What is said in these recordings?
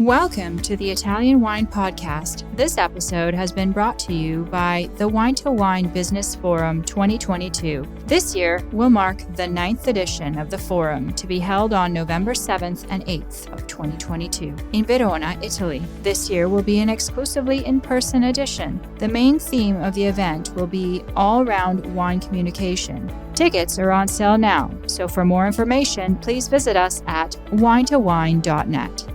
Welcome to the Italian Wine Podcast. This episode has been brought to you by the Wine2Wine Business Forum 2022. This year will mark the 9th edition of the forum to be held on November 7th and 8th of 2022 in Verona, Italy. This year will be an exclusively in-person edition. The main theme of the event will be all-round wine communication. Tickets are on sale now, so for more information, please visit us at wine2wine.net.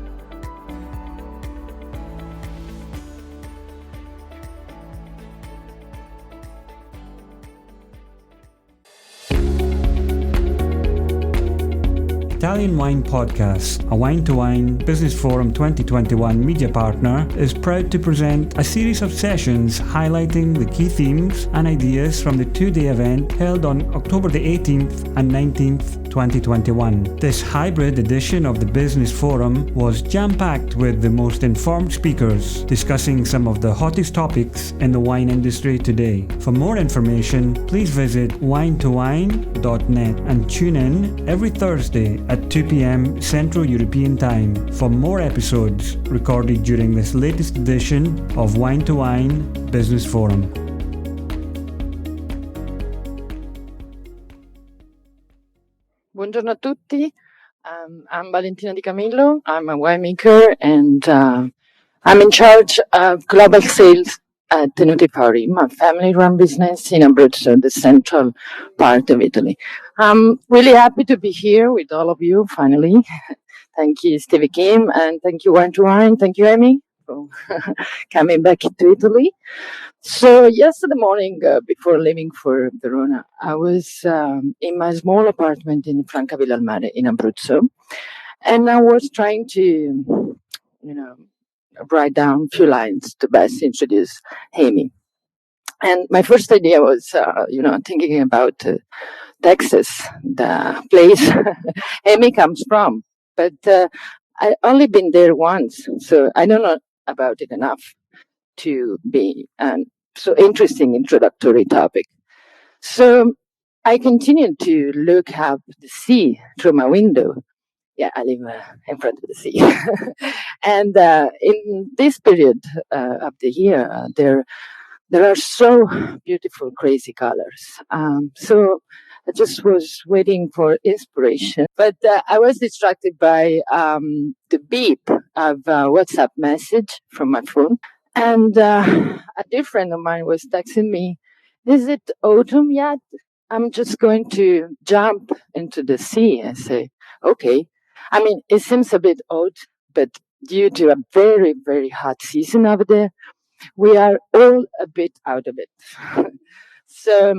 Italian Wine Podcast, a Wine2Wine Business Forum 2021 media partner, is proud to present a series of sessions highlighting the key themes and ideas from the two-day event held on October the 18th and 19th, 2021. This hybrid edition of the Business Forum was jam-packed with the most informed speakers, discussing some of the hottest topics in the wine industry today. For more information, please visit wine2wine.net and tune in every Thursday at 2 p.m. Central European Time for more episodes recorded during this latest edition of Wine2Wine Business Forum. Buongiorno a tutti. I'm Valentina Di Camillo. I'm a winemaker and I'm in charge of global sales at Tenuti Paris, a family-run business in Abruzzo, the central part of Italy. I'm really happy to be here with all of you, finally. Thank you, Stevie Kim, and thank you, Wine2Wine. Thank you, Amy, for coming back to Italy. So yesterday morning, before leaving for Verona, I was in my small apartment in Francavilla al Mare in Abruzzo, and I was trying to, write down a few lines to best introduce Amy. And my first idea was, thinking about Texas, the place Amy comes from. But I only been there once, so I don't know about it enough to be so interesting introductory topic. So I continued to look up the sea through my window. Yeah, I live in front of the sea. And in this period of the year, there are so beautiful, crazy colors. So I just was waiting for inspiration. But I was distracted by the beep of a WhatsApp message from my phone. And a dear friend of mine was texting me, "Is it autumn yet? I'm just going to jump into the sea." I say, okay. I mean, it seems a bit odd, but due to a very, very hot season over there, we are all a bit out of it. So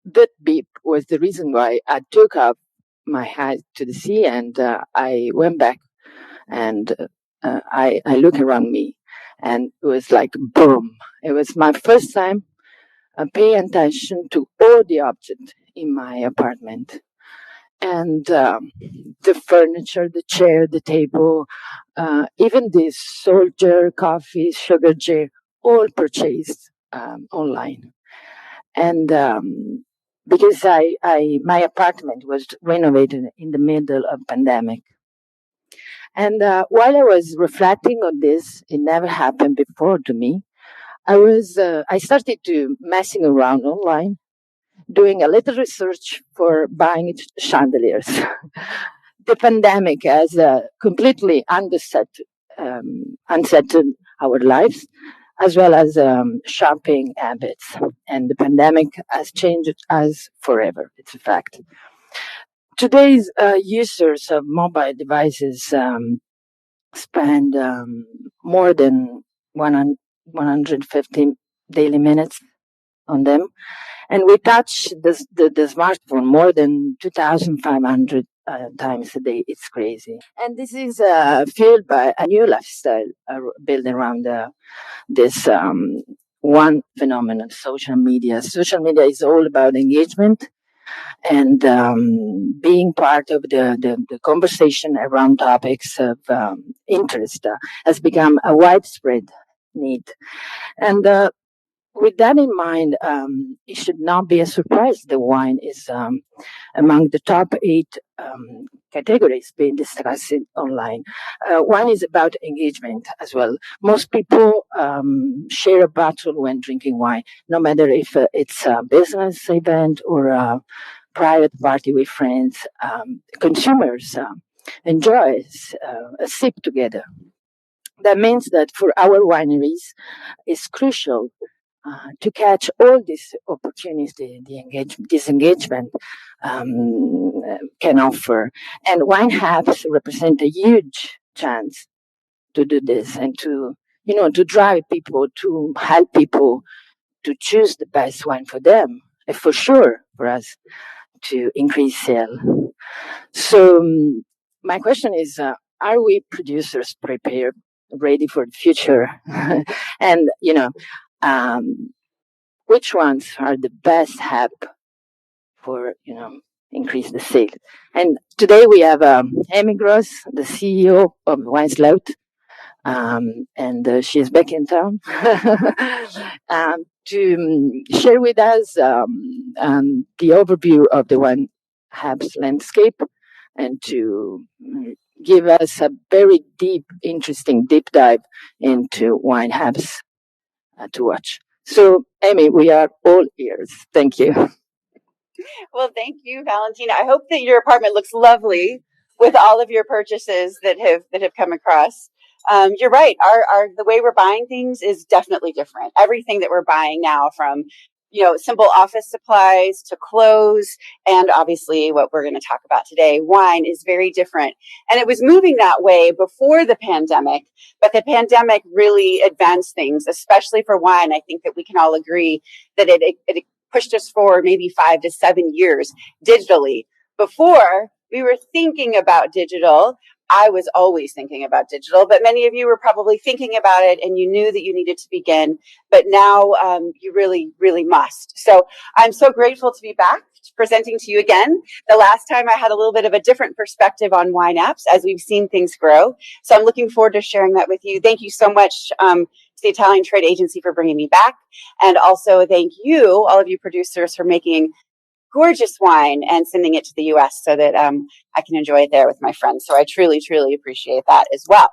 that beep was the reason why I took up my hat to the sea and I went back and I look around me and it was like boom. It was my first time paying attention to all the objects in my apartment. And the furniture, the chair, the table, even the soldier, coffee, sugar jar, all purchased online. And because my apartment was renovated in the middle of pandemic. And while I was reflecting on this, it never happened before to me. I started to messing around online, doing a little research for buying chandeliers. The pandemic has completely unsettled our lives, as well as shopping habits. And the pandemic has changed us forever. It's a fact. Today's users of mobile devices spend more than 150 daily minutes on them. And we touch the smartphone more than 2,500 times a day. It's crazy. And this is fueled by a new lifestyle built around this one phenomenon, social media. Social media is all about engagement and being part of the conversation around topics of interest has become a widespread need. And with that in mind, it should not be a surprise that wine is among the top 8 categories being discussed online. One is about engagement as well. Most people share a bottle when drinking wine, no matter if it's a business event or a private party with friends. Consumers enjoy a sip together. That means that for our wineries, it's crucial to catch all these opportunities this engagement can offer. And wine hubs represent a huge chance to do this and to drive people, to help people to choose the best wine for them, and for sure for us to increase sale. So my question is, are we producers prepared, ready for the future? And, um, which ones are the best hub for, increase the sales? And today we have Amy Gross, the CEO of VineSleuth, and she is back in town to share with us the overview of the wine hubs landscape and to give us a very interesting deep dive into wine hubs to watch. So, Amy, we are all ears. Thank you. Well, thank you, Valentina. I hope that your apartment looks lovely with all of your purchases that have come across. You're right. Our the way we're buying things is definitely different. Everything that we're buying now, from simple office supplies to clothes, and obviously what we're going to talk about today, wine, is very different. And it was moving that way before the pandemic, but the pandemic really advanced things, especially for wine. I think that we can all agree that it pushed us forward maybe 5 to 7 years digitally. Before we were thinking about digital, I was always thinking about digital, but many of you were probably thinking about it and you knew that you needed to begin, but now you really, really must. So I'm so grateful to be back presenting to you again. The last time I had a little bit of a different perspective on wine apps as we've seen things grow. So I'm looking forward to sharing that with you. Thank you so much to the Italian Trade Agency for bringing me back. And also thank you, all of you producers, for making gorgeous wine and sending it to the US so that I can enjoy it there with my friends. So I truly, truly appreciate that as well.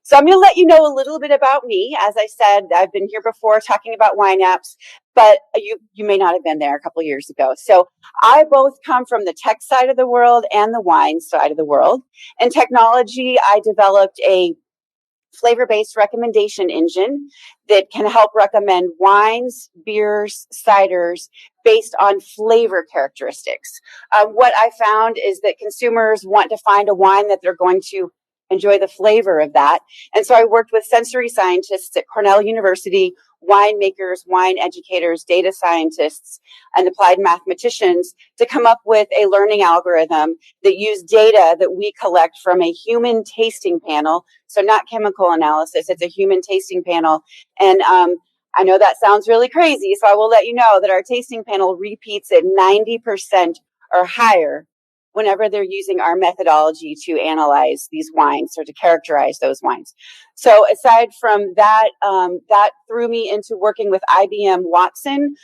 So I'm going to let you know a little bit about me. As I said, I've been here before talking about wine apps, but you may not have been there a couple years ago. So I both come from the tech side of the world and the wine side of the world. In technology, I developed a flavor-based recommendation engine that can help recommend wines, beers, ciders based on flavor characteristics. What I found is that consumers want to find a wine that they're going to enjoy the flavor of that. And so I worked with sensory scientists at Cornell University, winemakers, wine educators, data scientists, and applied mathematicians to come up with a learning algorithm that used data that we collect from a human tasting panel. So not chemical analysis, it's a human tasting panel. And I know that sounds really crazy, so I will let you know that our tasting panel repeats at 90% or higher whenever they're using our methodology to analyze these wines or to characterize those wines. So aside from that, that threw me into working with IBM Watson,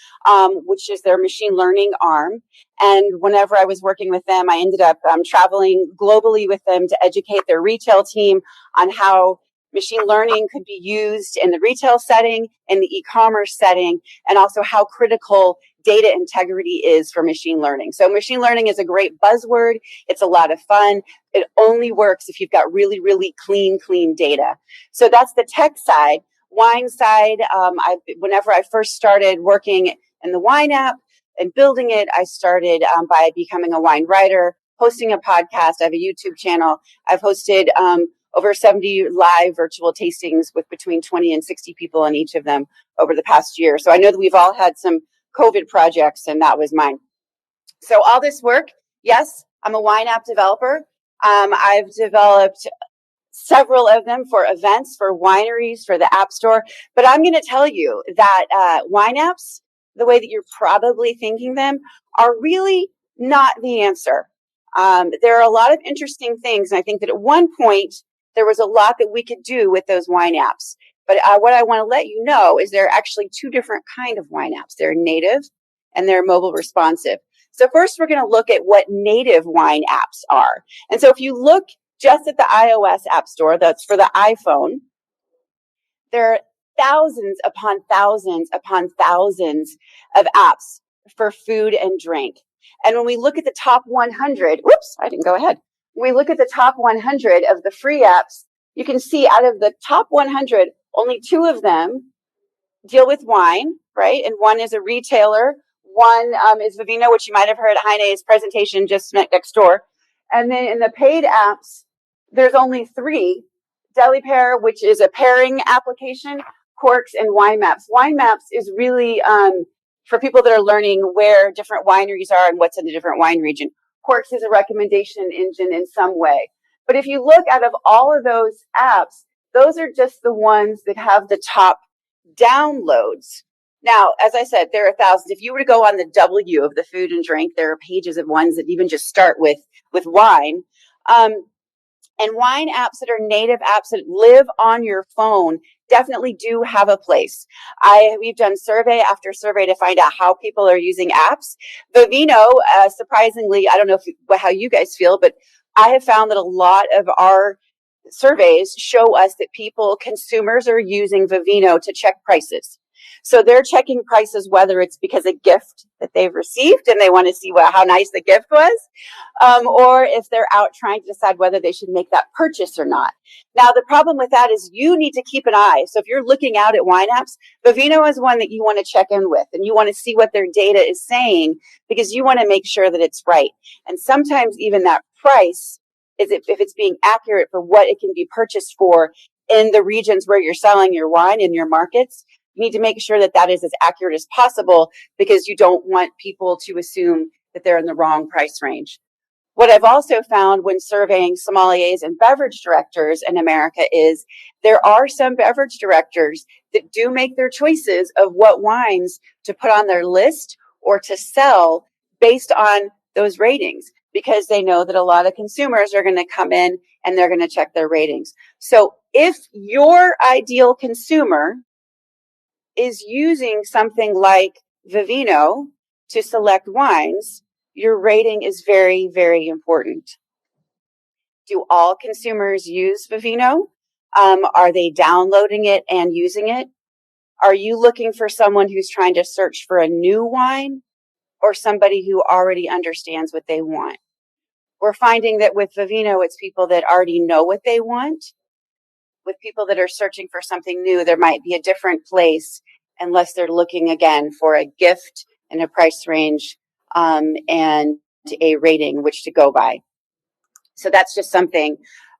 which is their machine learning arm. And whenever I was working with them, I ended up traveling globally with them to educate their retail team on how machine learning could be used in the retail setting, in the e-commerce setting, and also how critical data integrity is for machine learning. So machine learning is a great buzzword. It's a lot of fun. It only works if you've got really, really clean data. So that's the tech side. Wine side, whenever I first started working in the wine app and building it, I started by becoming a wine writer, hosting a podcast. I have a YouTube channel. I've hosted over 70 live virtual tastings with between 20 and 60 people on each of them over the past year. So I know that we've all had some COVID projects, and that was mine. So all this work, yes, I'm a wine app developer. I've developed several of them for events, for wineries, for the App Store. But I'm going to tell you that wine apps, the way that you're probably thinking them, are really not the answer. There are a lot of interesting things. And I think that at one point, there was a lot that we could do with those wine apps. But what I want to let you know is there are actually two different kind of wine apps. They're native and they're mobile responsive. So first, we're going to look at what native wine apps are. And so if you look just at the iOS App Store, that's for the iPhone, there are thousands upon thousands upon thousands of apps for food and drink. And when we look at the top 100, whoops, I didn't go ahead. When we look at the top 100 of the free apps, you can see out of the top 100, only 2 of them deal with wine, right? And one is a retailer. One is Vivino, which you might have heard Heine's presentation just next door. And then in the paid apps, there's only 3. Deli Pair, which is a pairing application, Corks, and Wine Maps. Wine Maps is really for people that are learning where different wineries are and what's in the different wine region. Corks is a recommendation engine in some way. But if you look out of all of those apps, those are just the ones that have the top downloads. Now, as I said, there are thousands. If you were to go on the W of the food and drink, there are pages of ones that even just start with wine. And wine apps that are native apps that live on your phone definitely do have a place. We've done survey after survey to find out how people are using apps. Vivino, surprisingly, I don't know how you guys feel, but I have found that a lot of our surveys show us that consumers are using Vivino to check prices. So they're checking prices, whether it's because a gift that they've received and they want to see how nice the gift was, or if they're out trying to decide whether they should make that purchase or not. Now, the problem with that is you need to keep an eye. So if you're looking out at wine apps, Vivino is one that you want to check in with, and you want to see what their data is saying, because you want to make sure that it's right. And sometimes even that price is if it's being accurate for what it can be purchased for in the regions where you're selling your wine in your markets. You need to make sure that that is as accurate as possible, because you don't want people to assume that they're in the wrong price range. What I've also found when surveying sommeliers and beverage directors in America is there are some beverage directors that do make their choices of what wines to put on their list or to sell based on those ratings, because they know that a lot of consumers are going to come in and they're going to check their ratings. So if your ideal consumer is using something like Vivino to select wines, your rating is very, very important. Do all consumers use Vivino? Are they downloading it and using it? Are you looking for someone who's trying to search for a new wine, or somebody who already understands what they want? We're finding that with Vivino, it's people that already know what they want. With people that are searching for something new, there might be a different place, unless they're looking again for a gift and a price range and a rating which to go by. So that's just something.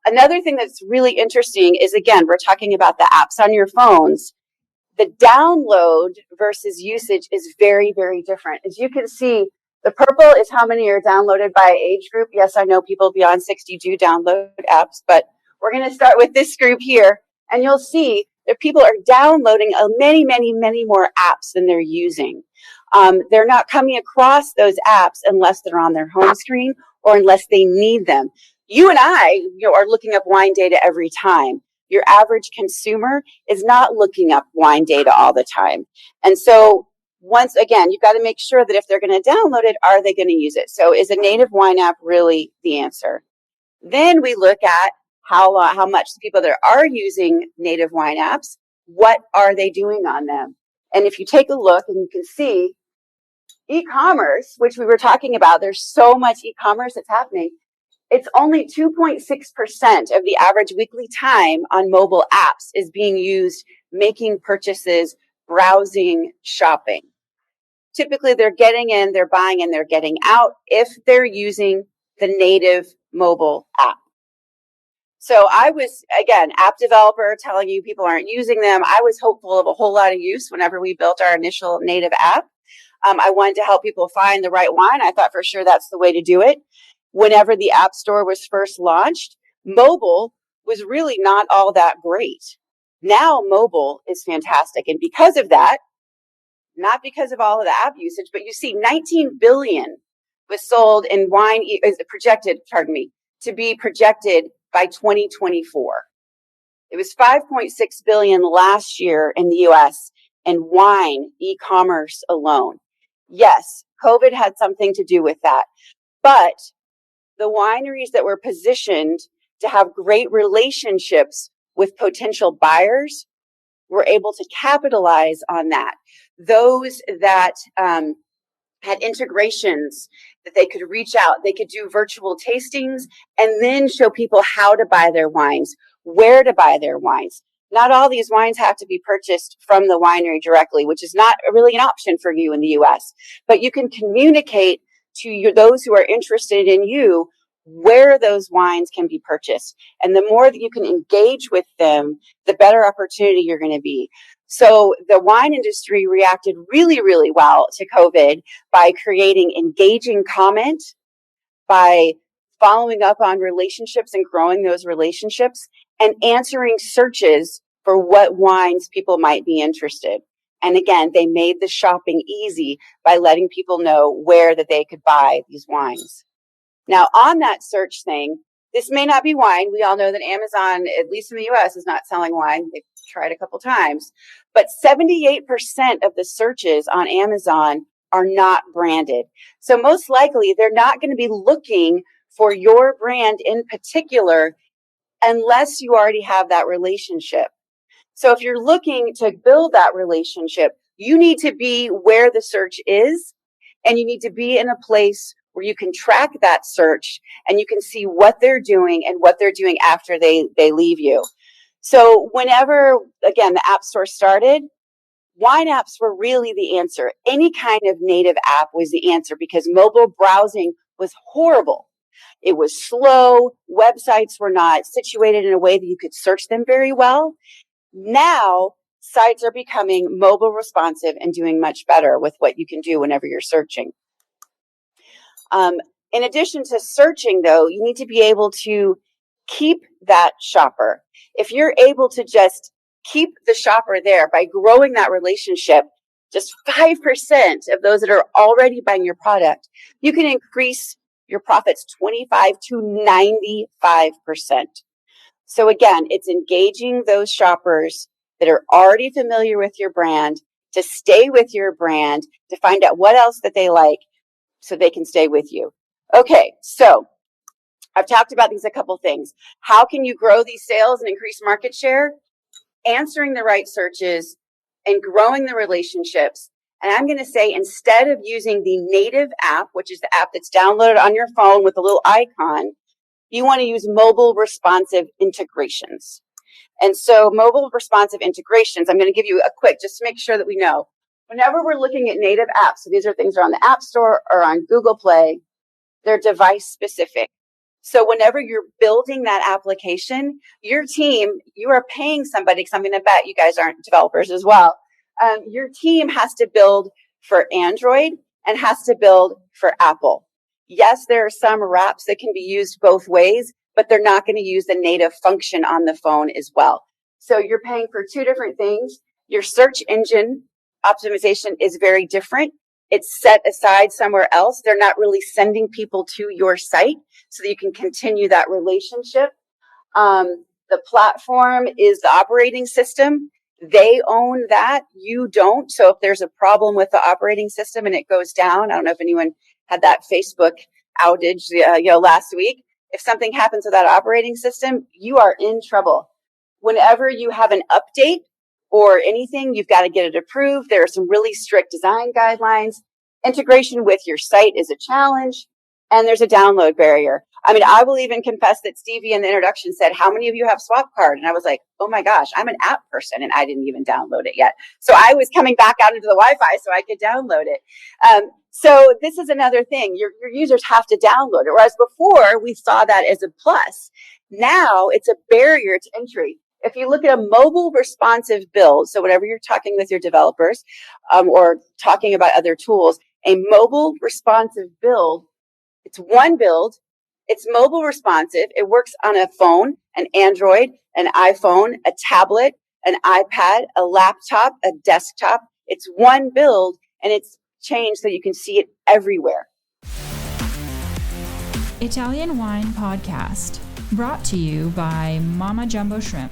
Another thing that's really interesting is, again, we're talking about the apps on your phones. The download versus usage is very, very different. As you can see, the purple is how many are downloaded by age group. Yes, I know people beyond 60 do download apps, but we're going to start with this group here, and you'll see that people are downloading many, many, many more apps than they're using. They're not coming across those apps unless they're on their home screen or unless they need them. You and I, are looking up wine data every time. Your average consumer is not looking up wine data all the time. And so once again, you've got to make sure that if they're going to download it, are they going to use it? So is a native wine app really the answer? Then we look at how much the people that are using native wine apps, what are they doing on them? And if you take a look, and you can see e-commerce, which we were talking about, there's so much e-commerce that's happening. It's only 2.6% of the average weekly time on mobile apps is being used making purchases, browsing, shopping. Typically, they're getting in, they're buying, and they're getting out if they're using the native mobile app. So I was, again, app developer telling you people aren't using them. I was hopeful of a whole lot of use whenever we built our initial native app. I wanted to help people find the right wine. I thought for sure that's the way to do it. Whenever the App Store was first launched, mobile was really not all that great. Now mobile is fantastic. And because of that, not because of all of the app usage, but you see 19 billion was sold in wine, to be projected by 2024. It was 5.6 billion last year in the US in wine e-commerce alone. Yes, COVID had something to do with that. But the wineries that were positioned to have great relationships with potential buyers were able to capitalize on that. Those that had integrations that they could reach out, they could do virtual tastings and then show people how to buy their wines, where to buy their wines. Not all these wines have to be purchased from the winery directly, which is not really an option for you in the US, but you can communicate to those who are interested in you where those wines can be purchased. And the more that you can engage with them, the better opportunity you're going to be. So the wine industry reacted really, really well to COVID by creating engaging comment, by following up on relationships and growing those relationships, and answering searches for what wines people might be interested. And again, they made the shopping easy by letting people know where that they could buy these wines. Now, on that search thing, this may not be wine. We all know that Amazon, at least in the US, is not selling wine. They've tried a couple times. But 78% of the searches on Amazon are not branded. So most likely, they're not going to be looking for your brand in particular unless you already have that relationship. So if you're looking to build that relationship, you need to be where the search is, and you need to be in a place where you can track that search and you can see what they're doing and what they're doing after they leave you. So whenever, again, the App Store started, wine apps were really the answer. Any kind of native app was the answer because mobile browsing was horrible. It was slow. Websites were not situated in a way that you could search them very well. Now, sites are becoming mobile responsive and doing much better with what you can do whenever you're searching. In addition to searching, though, you need to be able to keep that shopper. If you're able to just keep the shopper there by growing that relationship, just 5% of those that are already buying your product, you can increase your profits 25 to 95%. So again, it's engaging those shoppers that are already familiar with your brand to stay with your brand, to find out what else that they like so they can stay with you. Okay, so I've talked about these a couple things. How can you grow these sales and increase market share? Answering the right searches and growing the relationships. And I'm going to say, instead of using the native app, which is the app that's downloaded on your phone with a little icon, you want to use mobile responsive integrations. And so mobile responsive integrations, I'm going to give you a quick, just to make sure that we know. Whenever we're looking at native apps, so these are things that are on the App Store or on Google Play, they're device specific. So whenever you're building that application, your team, you are paying somebody, because I'm going to bet you guys aren't developers as well. Your team has to build for Android and has to build for Apple. Yes, there are some wraps that can be used both ways, but they're not going to use the native function on the phone as well. So you're paying for two different things. Your search engine optimization is very different. It's set aside somewhere else. They're not really sending people to your site so that you can continue that relationship. The platform is the operating system. They own that. You don't. So if there's a problem with the operating system and it goes down, I don't know if anyone had that Facebook outage, last week. If something happens with that operating system, you are in trouble. Whenever you have an update or anything, you've got to get it approved. There are some really strict design guidelines. Integration with your site is a challenge, and there's a download barrier. I mean, I will even confess that Stevie in the introduction said, how many of you have Swap Card? And I was like, oh my gosh, I'm an app person, and I didn't even download it yet. So I was coming back out into the Wi-Fi so I could download it. So this is another thing. Your users have to download it, whereas before we saw that as a plus. Now it's a barrier to entry. If you look at a mobile responsive build, so whenever you're talking with your developers or talking about other tools, a mobile responsive build, it's one build, it's mobile responsive, it works on a phone, an Android, an iPhone, a tablet, an iPad, a laptop, a desktop. It's one build, and it's changed so you can see it everywhere. Italian Wine Podcast, brought to you by Mama Jumbo Shrimp.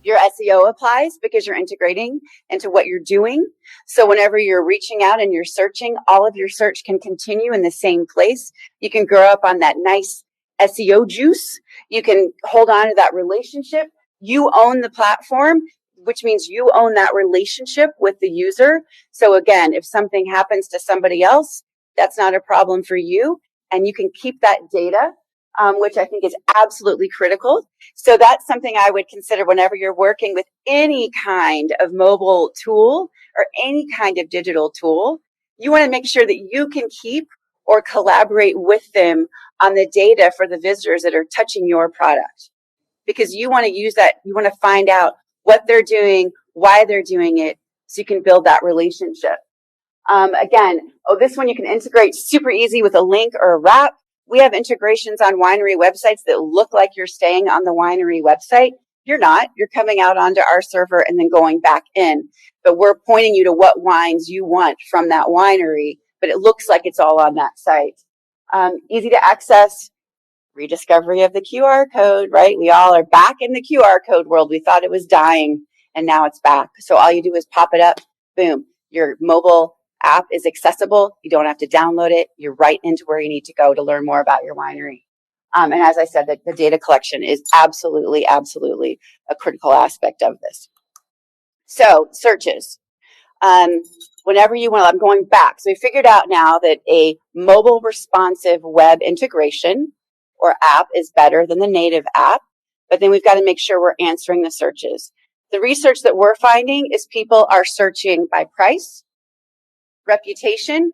Your SEO applies because you're integrating into what you're doing. So whenever you're reaching out and you're searching, all of your search can continue in the same place. You can grow up on that nice SEO juice. You can hold on to that relationship. You own the platform, which means you own that relationship with the user. So again, if something happens to somebody else, that's not a problem for you. And you can keep that data, which I think is absolutely critical. So that's something I would consider whenever you're working with any kind of mobile tool or any kind of digital tool. You want to make sure that you can keep or collaborate with them on the data for the visitors that are touching your product, because you want to use that. You want to find out what they're doing, why they're doing it, so you can build that relationship. This one you can integrate super easy with a link or a wrap. We have integrations on winery websites that look like you're staying on the winery website. You're not. You're coming out onto our server and then going back in. But we're pointing you to what wines you want from that winery, but it looks like it's all on that site. Easy to access. Rediscovery of the QR code, right? We all are back in the QR code world. We thought it was dying, and now it's back. So all you do is pop it up. Boom. Your mobile app is accessible. You don't have to download it. You're right into where you need to go to learn more about your winery. And as I said, the data collection is absolutely a critical aspect of this. So searches. Whenever you want, I'm going back. So we figured out now that a mobile responsive web integration or app is better than the native app, but then we've got to make sure we're answering the searches. The research that we're finding is people are searching by price, reputation,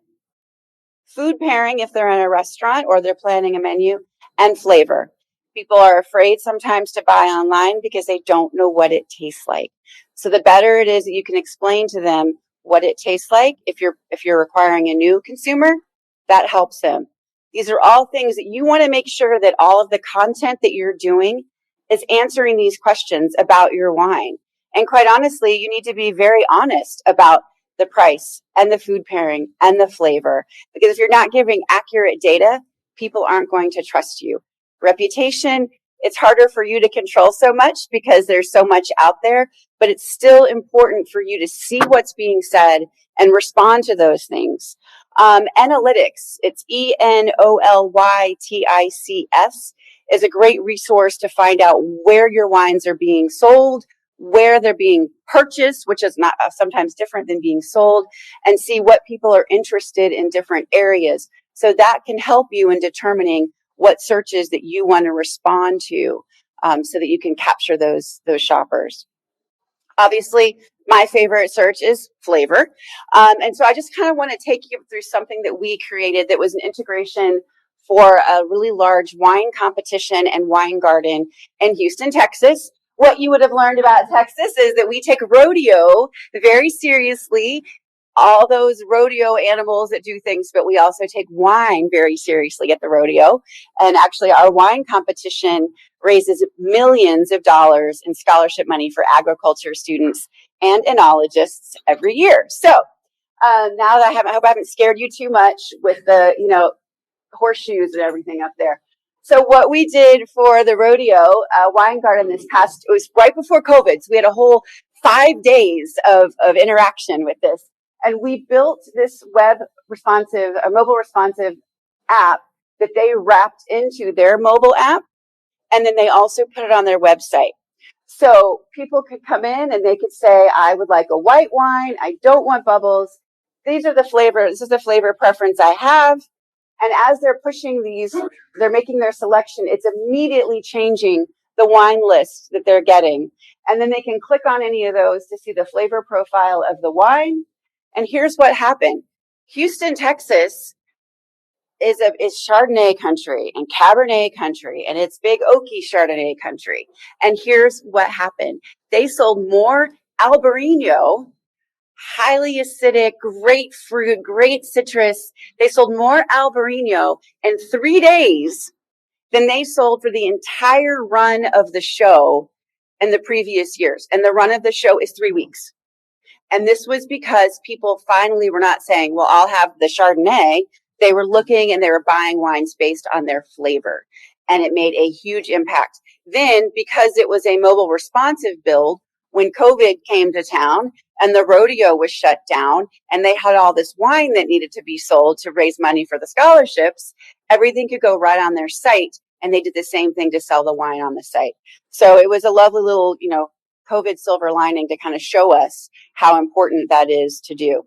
food pairing if they're in a restaurant or they're planning a menu, and flavor. People are afraid sometimes to buy online because they don't know what it tastes like. So the better it is that you can explain to them what it tastes like, if you're acquiring a new consumer, that helps them. These are all things that you want to make sure that all of the content that you're doing is answering these questions about your wine. And quite honestly, you need to be very honest about the price and the food pairing and the flavor, because if you're not giving accurate data, people aren't going to trust you. Reputation, it's harder for you to control so much because there's so much out there, but it's still important for you to see what's being said and respond to those things. Analytics, it's ENOLYTICS, is a great resource to find out where your wines are being sold, where they're being purchased, which is not sometimes different than being sold, and see what people are interested in different areas. So that can help you in determining what searches that you want to respond to, so that you can capture those shoppers. Obviously, my favorite search is flavor. And so I just kind of want to take you through something that we created that was an integration for a really large wine competition and wine garden in Houston, Texas. What you would have learned about Texas is that we take rodeo very seriously, all those rodeo animals that do things, but we also take wine very seriously at the rodeo. And actually, our wine competition raises millions of dollars in scholarship money for agriculture students and enologists every year. So now that I hope I haven't scared you too much with the, horseshoes and everything up there. So what we did for the rodeo wine garden it was right before COVID. So we had a whole 5 days of interaction with this. And we built this mobile responsive app that they wrapped into their mobile app. And then they also put it on their website. So people could come in and they could say, I would like a white wine. I don't want bubbles. These are the flavors. This is the flavor preference I have. And as they're pushing these, they're making their selection. It's immediately changing the wine list that they're getting. And then they can click on any of those to see the flavor profile of the wine. And here's what happened. Houston, Texas is Chardonnay country and Cabernet country, and it's big oaky Chardonnay country. And here's what happened. They sold more Albarino, highly acidic, great fruit, great citrus. They sold more Albarino in 3 days than they sold for the entire run of the show in the previous years. And the run of the show is 3 weeks. And this was because people finally were not saying, well, I'll have the Chardonnay. They were looking and they were buying wines based on their flavor. and it made a huge impact. Then, because it was a mobile responsive build, when COVID came to town and the rodeo was shut down and they had all this wine that needed to be sold to raise money for the scholarships, everything could go right on their site. And they did the same thing to sell the wine on the site. So it was a lovely little, COVID silver lining to kind of show us how important that is to do.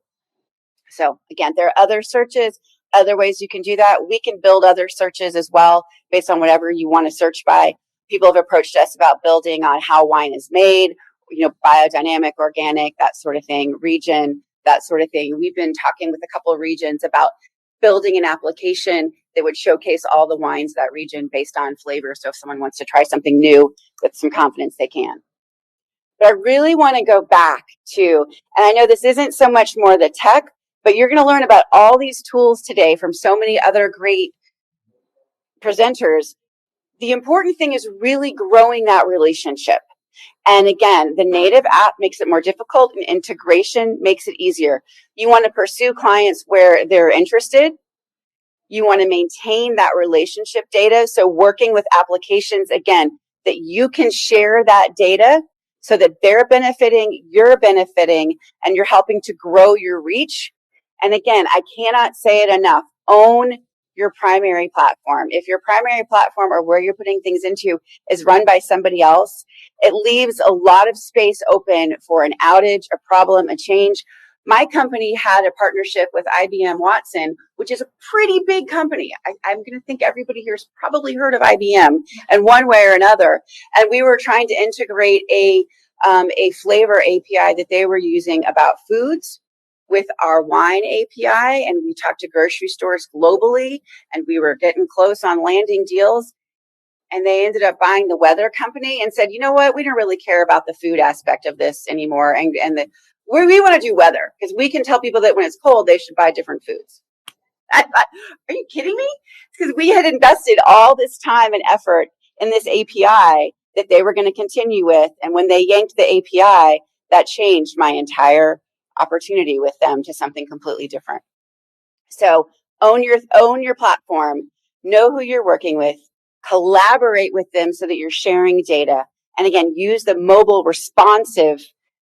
So again, there are other searches, other ways you can do that. We can build other searches as well based on whatever you want to search by. People have approached us about building on how wine is made, biodynamic, organic, that sort of thing, region, that sort of thing. We've been talking with a couple of regions about building an application that would showcase all the wines that region based on flavor. So if someone wants to try something new with some confidence, they can. But I really want to go back to, and I know this isn't so much more the tech, but you're going to learn about all these tools today from so many other great presenters. The important thing is really growing that relationship. And again, the native app makes it more difficult and integration makes it easier. You want to pursue clients where they're interested. You want to maintain that relationship data. So working with applications, again, that you can share that data so that they're benefiting, you're benefiting, and you're helping to grow your reach. And again, I cannot say it enough. Own your primary platform. If your primary platform or where you're putting things into is run by somebody else, it leaves a lot of space open for an outage, a problem, a change. My company had a partnership with IBM Watson, which is a pretty big company. I'm going to think everybody here has probably heard of IBM in one way or another. And we were trying to integrate a flavor API that they were using about foods with our wine API, and we talked to grocery stores globally, and we were getting close on landing deals. And they ended up buying the weather company and said, you know what, we don't really care about the food aspect of this anymore. And we want to do weather because we can tell people that when it's cold, they should buy different foods. I thought, are you kidding me? Because we had invested all this time and effort in this API that they were going to continue with. And when they yanked the API, that changed my entire opportunity with them to something completely different. So own your platform, know who you're working with, collaborate with them so that you're sharing data. And again, use the mobile responsive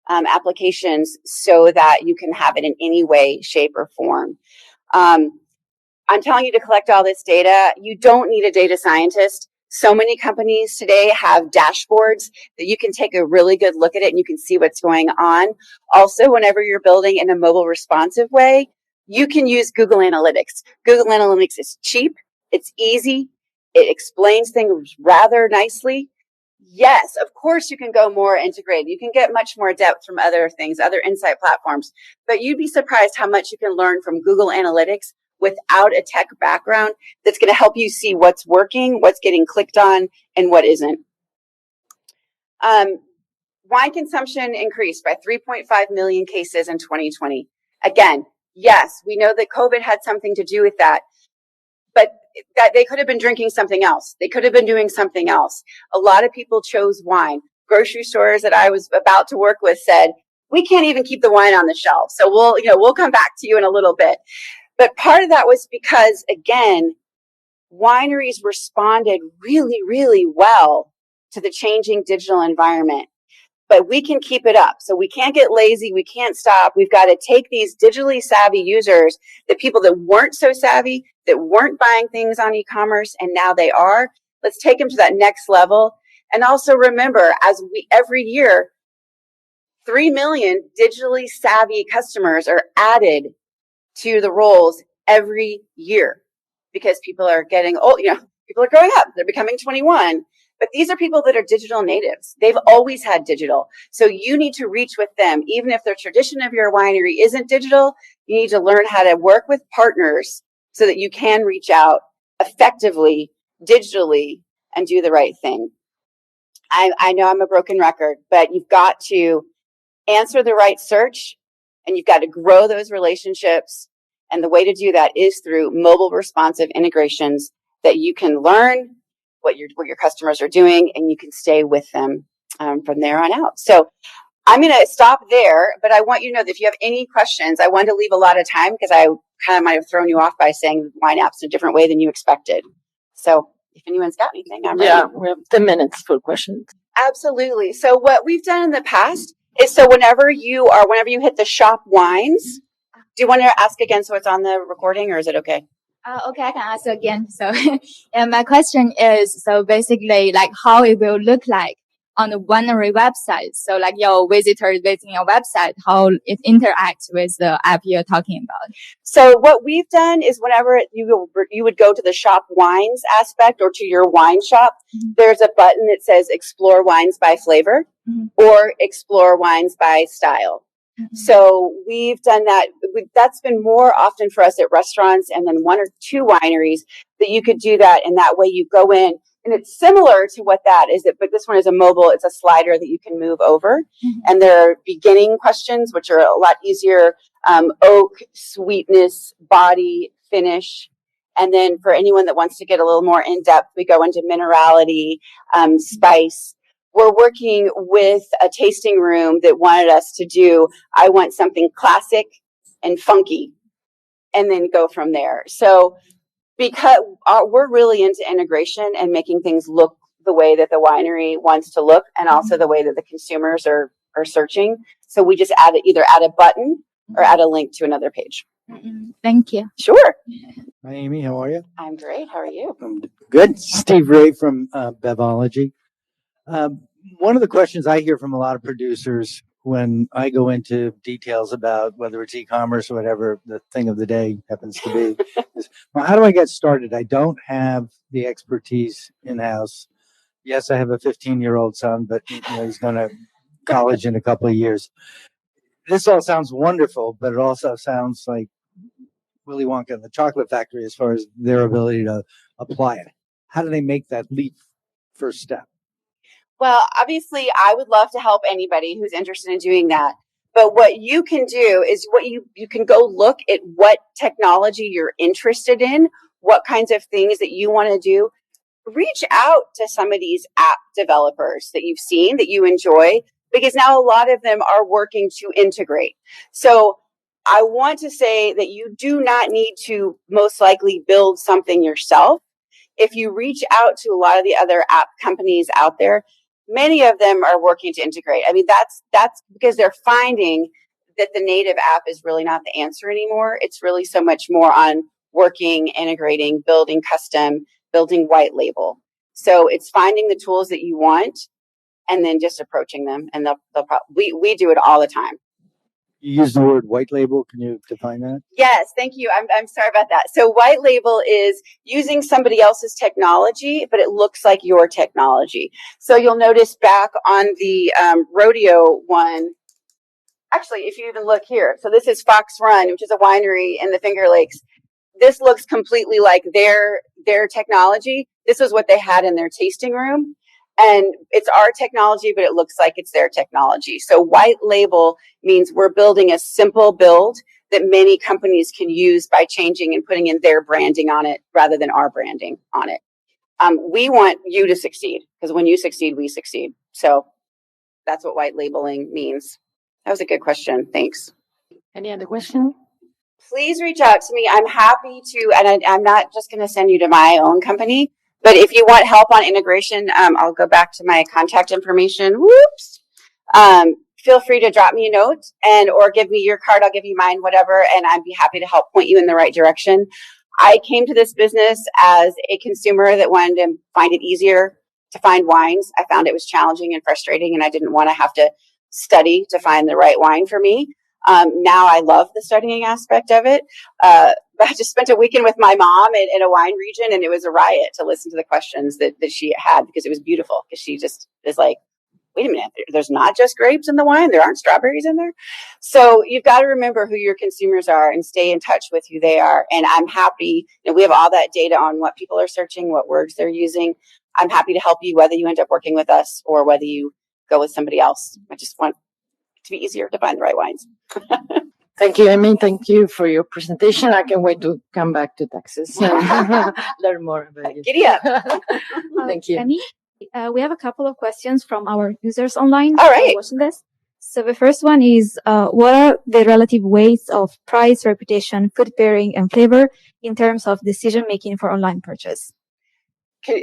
applications so that you can have it in any way, shape, or form. I'm telling you to collect all this data. You don't need a data scientist. So many companies today have dashboards that you can take a really good look at it and you can see what's going on. Also, whenever you're building in a mobile responsive way, you can use Google Analytics. Google Analytics is cheap. It's easy. It explains things rather nicely. Yes, of course, you can go more integrated. You can get much more depth from other things, other insight platforms, but you'd be surprised how much you can learn from Google Analytics without a tech background that's going to help you see what's working, what's getting clicked on, and what isn't. Wine consumption increased by 3.5 million cases in 2020. Again, yes, we know that COVID had something to do with that, but that they could have been drinking something else. They could have been doing something else. A lot of people chose wine. Grocery stores that I was about to work with said, we can't even keep the wine on the shelf. So we'll come back to you in a little bit. But part of that was because, again, wineries responded really, really well to the changing digital environment. But we can keep it up. So we can't get lazy. We can't stop. We've got to take these digitally savvy users, the people that weren't so savvy, that weren't buying things on e-commerce, and now they are. Let's take them to that next level. And also remember, every year, 3 million digitally savvy customers are added to the rolls every year because people are getting old, people are growing up, they're becoming 21, but these are people that are digital natives. They've always had digital. So you need to reach with them. Even if the tradition of your winery isn't digital, you need to learn how to work with partners so that you can reach out effectively, digitally, and do the right thing. I know I'm a broken record, but you've got to answer the right search and you've got to grow those relationships. And the way to do that is through mobile responsive integrations that you can learn what your customers are doing and you can stay with them from there on out. So I'm going to stop there, but I want you to know that if you have any questions, I want to leave a lot of time because I kind of might have thrown you off by saying wine apps in a different way than you expected. So if anyone's got anything, I'm ready. Yeah, we have 10 minutes for questions. Absolutely. So what we've done in the past is whenever you hit the shop wines, do you want to ask again so it's on the recording, or is it okay? Okay, I can ask again. So, and my question is, so basically, like how it will look like on the winery website. So, like your visitors visiting your website, how it interacts with the app you're talking about. So, what we've done is whenever you would go to the shop wines aspect or to your wine shop, there's a button that says Explore Wines by Flavor or Explore Wines by Style. So we've done that. That's been more often for us at restaurants and then 1 or 2 wineries that you could do that. And that way you go in and it's similar to what that is. But this one is a mobile. It's a slider that you can move over. And there are beginning questions, which are a lot easier. Oak, sweetness, body, finish. And then for anyone that wants to get a little more in depth, we go into minerality, spice. We're working with a tasting room that wanted us to do, I want something classic and funky, and then go from there. So because we're really into integration and making things look the way that the winery wants to look and also the way that the consumers are searching. So we just either add a button or add a link to another page. Thank you. Sure. Hi, Amy. How are you? I'm great. How are you? Good. Steve Ray from Bevology. One of the questions I hear from a lot of producers when I go into details about whether it's e-commerce or whatever the thing of the day happens to be is, well, how do I get started? I don't have the expertise in-house. Yes, I have a 15-year-old son, but he's going to college in a couple of years. This all sounds wonderful, but it also sounds like Willy Wonka and the Chocolate Factory as far as their ability to apply it. How do they make that leap first step? Well, obviously, I would love to help anybody who's interested in doing that. But what you can do is you can go look at what technology you're interested in, what kinds of things that you want to do. Reach out to some of these app developers that you've seen that you enjoy, because now a lot of them are working to integrate. So I want to say that you do not need to most likely build something yourself. If you reach out to a lot of the other app companies out there, many of them are working to integrate. I mean, that's because they're finding that the native app is really not the answer anymore. It's really so much more on working, integrating, building custom, building white label. So it's finding the tools that you want and then just approaching them. And we do it all the time. You use the word white label. Can you define that? Yes, thank you. I'm sorry about that. So white label is using somebody else's technology, but it looks like your technology. So you'll notice back on the rodeo one, actually, if you even look here, so this is Fox Run, which is a winery in the Finger Lakes. This looks completely like their technology. This is what they had in their tasting room. And it's our technology, but it looks like it's their technology. So white label means we're building a simple build that many companies can use by changing and putting in their branding on it rather than our branding on it. We want you to succeed, because when you succeed, we succeed. So that's what white labeling means. That was a good question. Thanks. Any other question? Please reach out to me. I'm happy to, and I'm not just going to send you to my own company. But if you want help on integration, I'll go back to my contact information. Whoops. Feel free to drop me a note or give me your card. I'll give you mine, whatever. And I'd be happy to help point you in the right direction. I came to this business as a consumer that wanted to find it easier to find wines. I found it was challenging and frustrating, and I didn't want to have to study to find the right wine for me. Now I love the studying aspect of it. I just spent a weekend with my mom in a wine region, and it was a riot to listen to the questions that she had, because it was beautiful. Because she just is like, wait a minute, there's not just grapes in the wine. There aren't strawberries in there. So you've got to remember who your consumers are and stay in touch with who they are. And I'm happy that we have all that data on what people are searching, what words they're using. I'm happy to help you, whether you end up working with us or whether you go with somebody else. I just want it to be easier to find the right wines. Thank you, Amy. Thank you for your presentation. I can't wait to come back to Texas and learn more about it. Giddy up. Thank you. Amy, we have a couple of questions from our users online. All right. Watching this. So the first one is, what are the relative weights of price, reputation, food pairing, and flavor in terms of decision making for online purchase?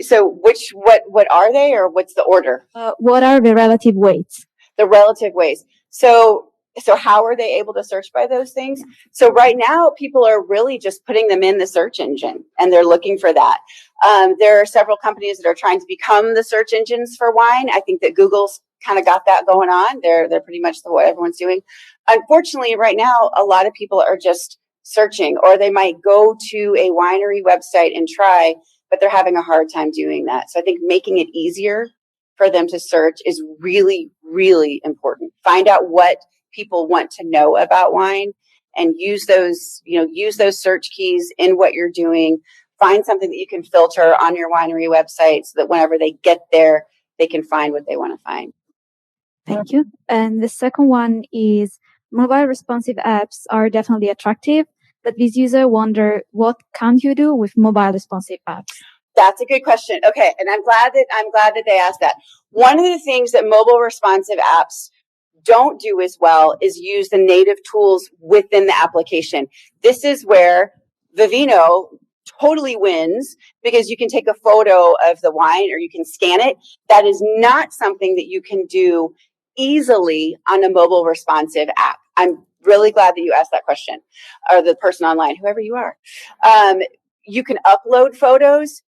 So what are they, or what's the order? What are the relative weights? The relative weights. So how are they able to search by those things? So right now, people are really just putting them in the search engine, and they're looking for that. There are several companies that are trying to become the search engines for wine. I think that Google's kind of got that going on. They're pretty much what everyone's doing. Unfortunately, right now, a lot of people are just searching, or they might go to a winery website and try, but they're having a hard time doing that. So I think making it easier for them to search is really, really important. Find out what people want to know about wine and use those search keys in what you're doing. Find something that you can filter on your winery website so that whenever they get there, they can find what they want to find. Thank you. And the second one is mobile responsive apps are definitely attractive, but these users wonder, what can't you do with mobile responsive apps? That's a good question. Okay, and I'm glad that they asked that. One of the things that mobile responsive apps don't do as well is use the native tools within the application. This is where Vivino totally wins, because you can take a photo of the wine or you can scan it. That is not something that you can do easily on a mobile responsive app. I'm really glad that you asked that question, or the person online, whoever you are. You can upload photos,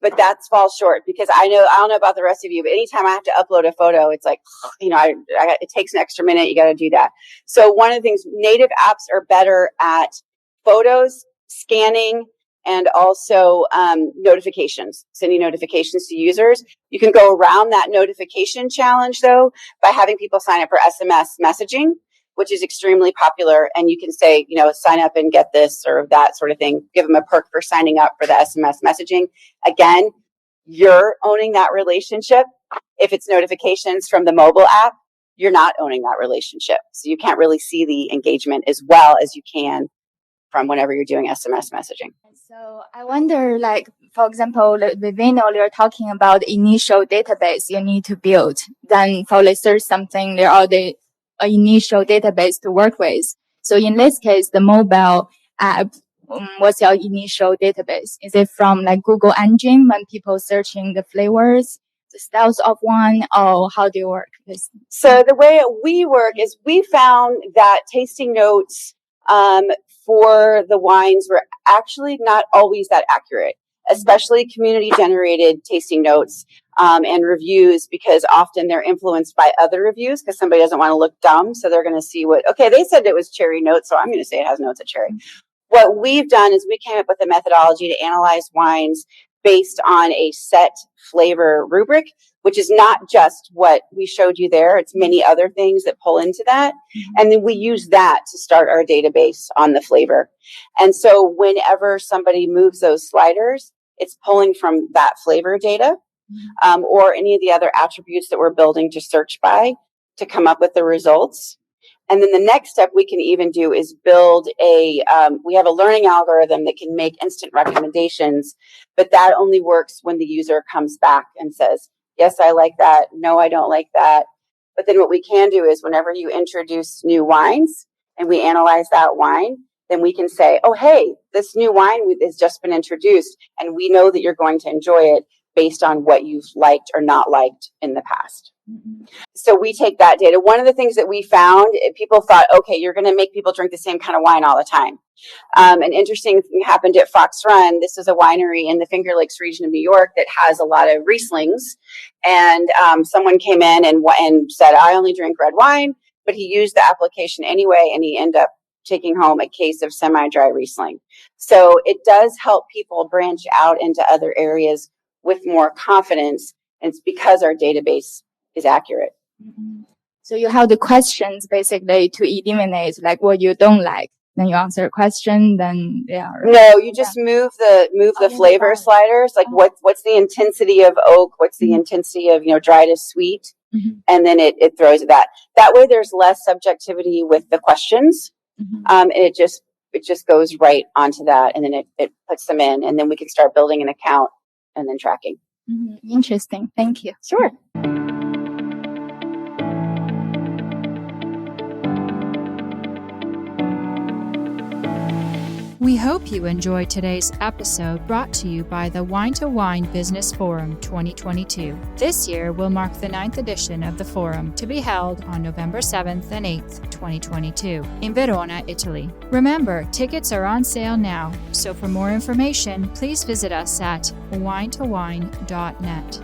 but that falls short, because I don't know about the rest of you, but anytime I have to upload a photo, it's like, it takes an extra minute. You got to do that. So one of the things, native apps are better at photos, scanning, and also notifications, sending notifications to users. You can go around that notification challenge, though, by having people sign up for SMS messaging, which is extremely popular. And you can say, sign up and get this or that sort of thing. Give them a perk for signing up for the SMS messaging. Again, you're owning that relationship. If it's notifications from the mobile app, you're not owning that relationship. So you can't really see the engagement as well as you can from whenever you're doing SMS messaging. So I wonder, for example, Vivino, you're talking about initial database you need to build. Then for research something, there are the initial database to work with. So in this case, the mobile app, what's your initial database? Is it from Google Engine when people searching the flavors, the styles of wine, or how do you work this? So the way we work is we found that tasting notes for the wines were actually not always that accurate, especially community generated tasting notes and reviews, because often they're influenced by other reviews, because somebody doesn't want to look dumb. So they're going to see they said it was cherry notes, so I'm going to say it has notes of cherry. What we've done is we came up with a methodology to analyze wines based on a set flavor rubric, which is not just what we showed you there. It's many other things that pull into that. And then we use that to start our database on the flavor. And so whenever somebody moves those sliders, it's pulling from that flavor data or any of the other attributes that we're building to search by to come up with the results. And then the next step we can even do is build we have a learning algorithm that can make instant recommendations, but that only works when the user comes back and says, yes, I like that. No, I don't like that. But then what we can do is whenever you introduce new wines and we analyze that wine, then we can say, oh, hey, this new wine has just been introduced, and we know that you're going to enjoy it based on what you've liked or not liked in the past. Mm-hmm. So we take that data. One of the things that we found, people thought, okay, you're going to make people drink the same kind of wine all the time. An interesting thing happened at Fox Run. This is a winery in the Finger Lakes region of New York that has a lot of Rieslings. And someone came in and said, I only drink red wine, but he used the application anyway, and he ended up taking home a case of semi-dry Riesling. So it does help people branch out into other areas with more confidence. And it's because our database is accurate. Mm-hmm. So you have the questions basically to eliminate what you don't like. Then you answer a question, then they are. No, you just move the flavor sliders. What's the intensity of oak? What's the intensity of, dry to sweet? Mm-hmm. And then it throws that. That way there's less subjectivity with the questions. Mm-hmm. And it just goes right onto that, and then it puts them in, and then we can start building an account and then tracking. Mm-hmm. Interesting. Thank you. Sure. We hope you enjoyed today's episode brought to you by the Wine2Wine Business Forum 2022. This year will mark the 9th edition of the forum, to be held on November 7th and 8th, 2022 in Verona, Italy. Remember, tickets are on sale now, so for more information, please visit us at wine2wine.net.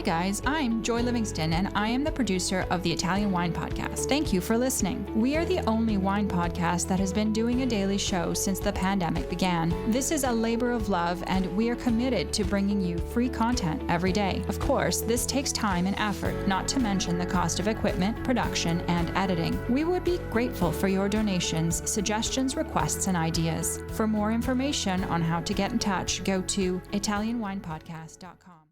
Guys, I'm Joy Livingston, and I am the producer of the Italian Wine Podcast. Thank you for listening. We are the only wine podcast that has been doing a daily show since the pandemic began. This is a labor of love, and we are committed to bringing you free content every day. Of course, this takes time and effort, not to mention the cost of equipment, production, and editing. We would be grateful for your donations, suggestions, requests, and ideas. For more information on how to get in touch, go to ItalianWinePodcast.com.